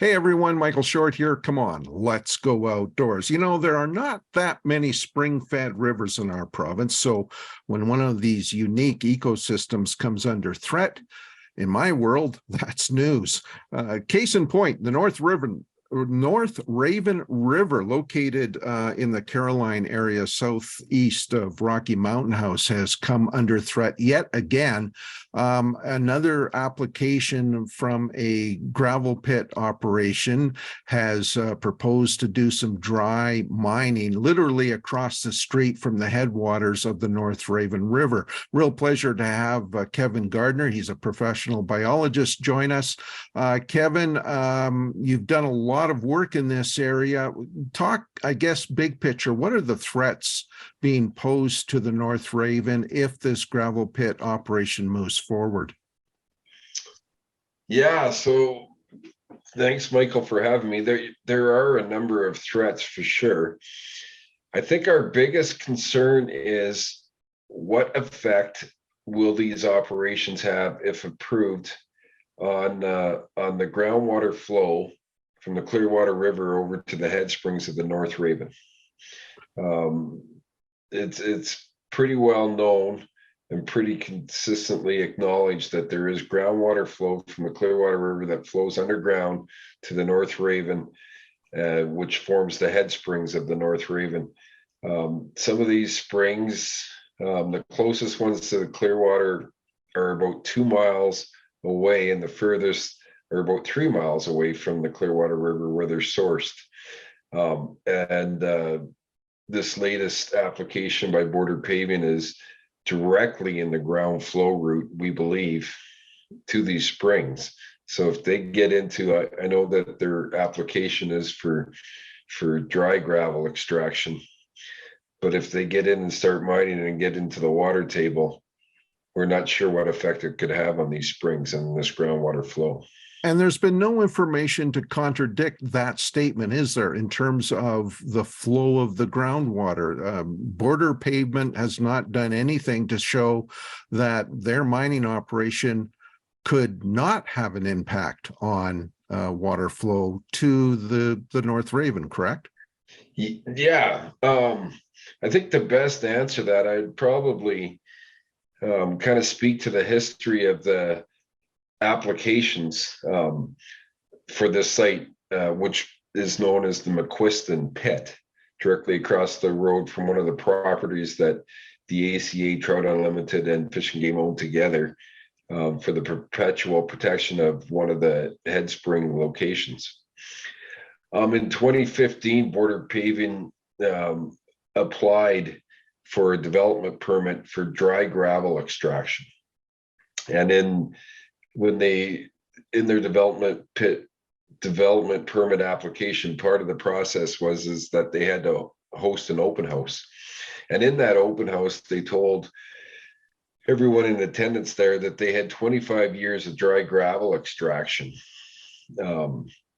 Hey everyone, Michael Short here. Come on, let's go outdoors. You know, there are not that many spring-fed rivers in our province, so when one of these unique ecosystems comes under threat, in my world, that's news. Case in point, the North Raven River, located in the Caroline area southeast of Rocky Mountain House, has come under threat yet again. Another application from a gravel pit operation has proposed to do some dry mining literally across the street from the headwaters of the North Raven River. Real pleasure to have Kevin Gardiner. He's a professional biologist, join us. Kevin, you've done a lot of work in this area. Talk, I guess, big picture. What are the threats being posed to the North Raven if this gravel pit operation moves forward? Yeah, so thanks, Michael, for having me. There are a number of threats for sure. I think our biggest concern is what effect will these operations have, if approved, on the groundwater flow from the Clearwater River over to the head springs of the North Raven. It's pretty well known and pretty consistently acknowledged that there is groundwater flow from the Clearwater River that flows underground to the North Raven, which forms the head springs of the North Raven. Some of these springs, the closest ones to the Clearwater are about 2 miles away, and the furthest are about 3 miles away from the Clearwater River where they're sourced. This latest application by Border Paving is directly in the ground flow route, we believe, to these springs. So if they get into, I know that their application is for dry gravel extraction, but if they get in and start mining and get into the water table, we're not sure what effect it could have on these springs and this groundwater flow. And there's been no information to contradict that statement, is there, in terms of the flow of the groundwater? Border Pavement has not done anything to show that their mining operation could not have an impact on water flow to the North Raven, correct? Yeah. I think the best answer to that, I'd probably kind of speak to the history of the applications for this site, which is known as the McQuiston Pit, directly across the road from one of the properties that the ACA, Trout Unlimited, and Fish and Game own together for the perpetual protection of one of the head spring locations. In 2015, Border Paving applied for a development permit for dry gravel extraction, and in their development permit application, part of the process was that they had to host an open house. And in that open house, they told everyone in attendance there that they had 25 years of dry gravel extraction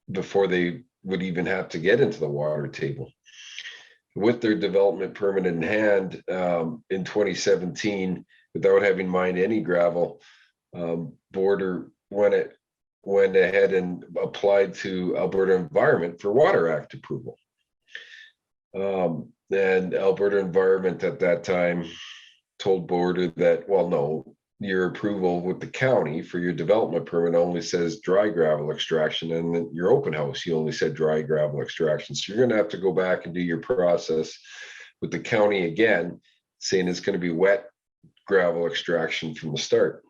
before they would even have to get into the water table. With their development permit in hand in 2017, without having mined any gravel, Border went ahead and applied to Alberta Environment for Water Act approval. And Alberta Environment at that time told Border that, well, no, your approval with the county for your development permit only says dry gravel extraction, and then your open house, you only said dry gravel extraction. So you're going to have to go back and do your process with the county again, saying it's going to be wet gravel extraction from the start.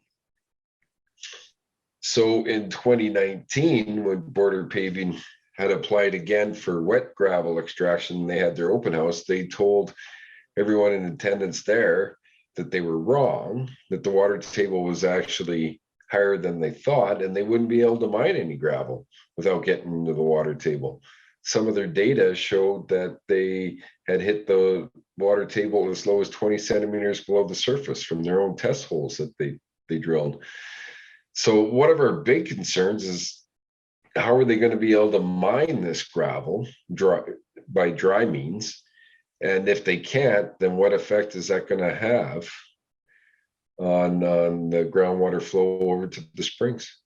So in 2019, when Border Paving had applied again for wet gravel extraction, they had their open house, they told everyone in attendance there that they were wrong, that the water table was actually higher than they thought, and they wouldn't be able to mine any gravel without getting into the water table. Some of their data showed that they had hit the water table as low as 20 centimeters below the surface from their own test holes that they drilled. So one of our big concerns is, how are they going to be able to mine this gravel by dry means? And if they can't, then what effect is that going to have on the groundwater flow over to the springs?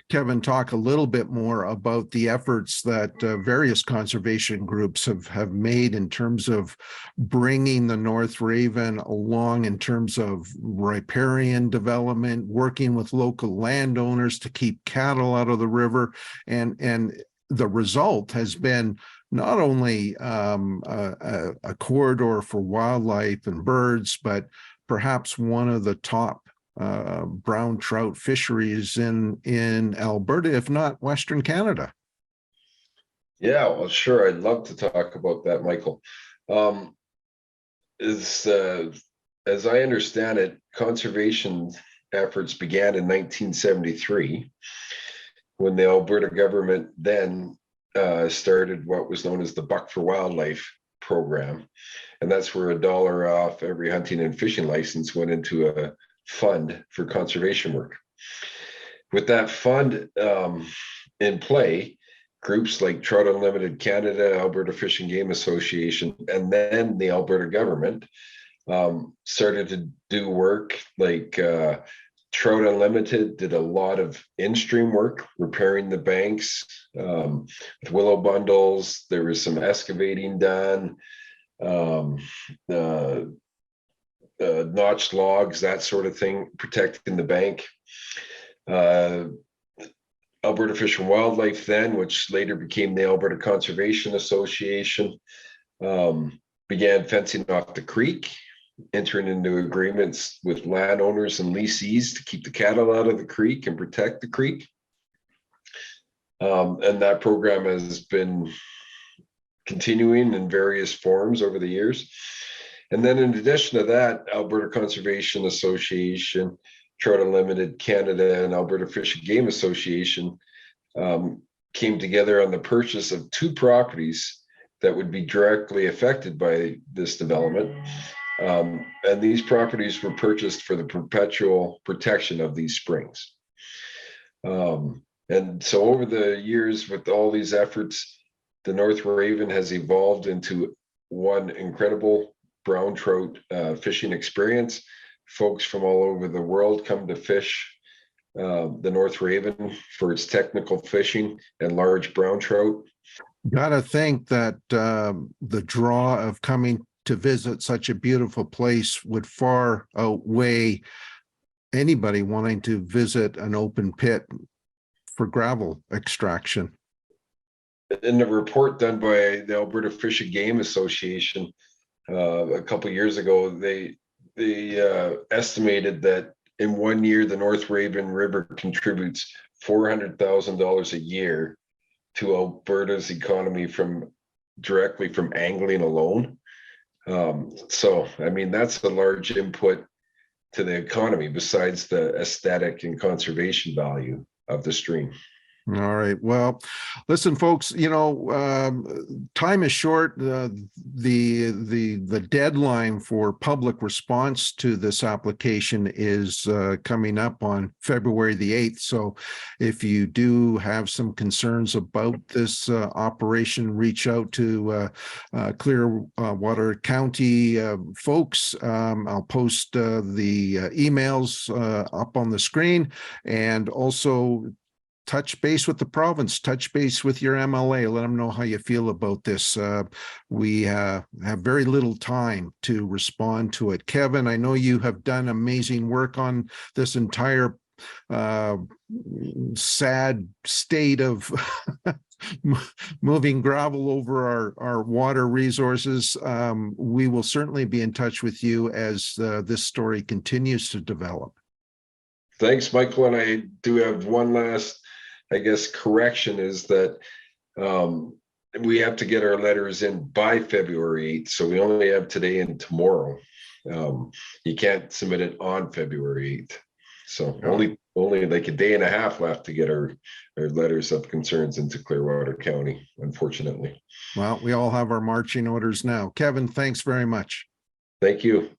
Kevin, talk a little bit more about the efforts that various conservation groups have made in terms of bringing the North Raven along in terms of riparian development, working with local landowners to keep cattle out of the river, and the result has been not only a corridor for wildlife and birds, but perhaps one of the top brown trout fisheries in Alberta, if not Western Canada. Yeah, well, sure. I'd love to talk about that, Michael. As I understand it, conservation efforts began in 1973 when the Alberta government then started what was known as the Buck for Wildlife program. And that's where $1 off every hunting and fishing license went into a fund for conservation work. With that fund in play, groups like Trout Unlimited Canada, Alberta Fish and Game Association, and then the Alberta government started to do work like Trout Unlimited did a lot of in-stream work, repairing the banks with willow bundles. There was some excavating done, notched logs, that sort of thing, protecting the bank. Alberta Fish and Wildlife then, which later became the Alberta Conservation Association, began fencing off the creek, entering into agreements with landowners and lessees to keep the cattle out of the creek and protect the creek. And that program has been continuing in various forms over the years. And then in addition to that, Alberta Conservation Association, Trout Unlimited Canada, and Alberta Fish and Game Association came together on the purchase of 2 properties that would be directly affected by this development. And these properties were purchased for the perpetual protection of these springs. And so over the years, with all these efforts, the North Raven has evolved into one incredible brown trout fishing experience. Folks from all over the world come to fish the North Raven for its technical fishing and large brown trout. Gotta think that the draw of coming to visit such a beautiful place would far outweigh anybody wanting to visit an open pit for gravel extraction. In the report done by the Alberta Fish and Game Association a couple of years ago, they estimated that in 1 year, the North Raven River contributes $400,000 a year to Alberta's economy directly from angling alone. So, I mean, that's a large input to the economy besides the aesthetic and conservation value of the stream. All right. Well, listen, folks, time is short. The deadline for public response to this application is coming up on February the 8th. So if you do have some concerns about this operation, reach out to Clearwater County folks. I'll post the emails up on the screen, and also touch base with the province, touch base with your MLA, let them know how you feel about this. We have very little time to respond to it. Kevin, I know you have done amazing work on this entire sad state of moving gravel over our water resources. We will certainly be in touch with you as this story continues to develop. Thanks, Michael. And I do have one last, I guess, correction, is that we have to get our letters in by February 8th. So we only have today and tomorrow. You can't submit it on February 8th. So only like a day and a half left to get our letters of concerns into Clearwater County, unfortunately. Well, we all have our marching orders now. Kevin, thanks very much. Thank you.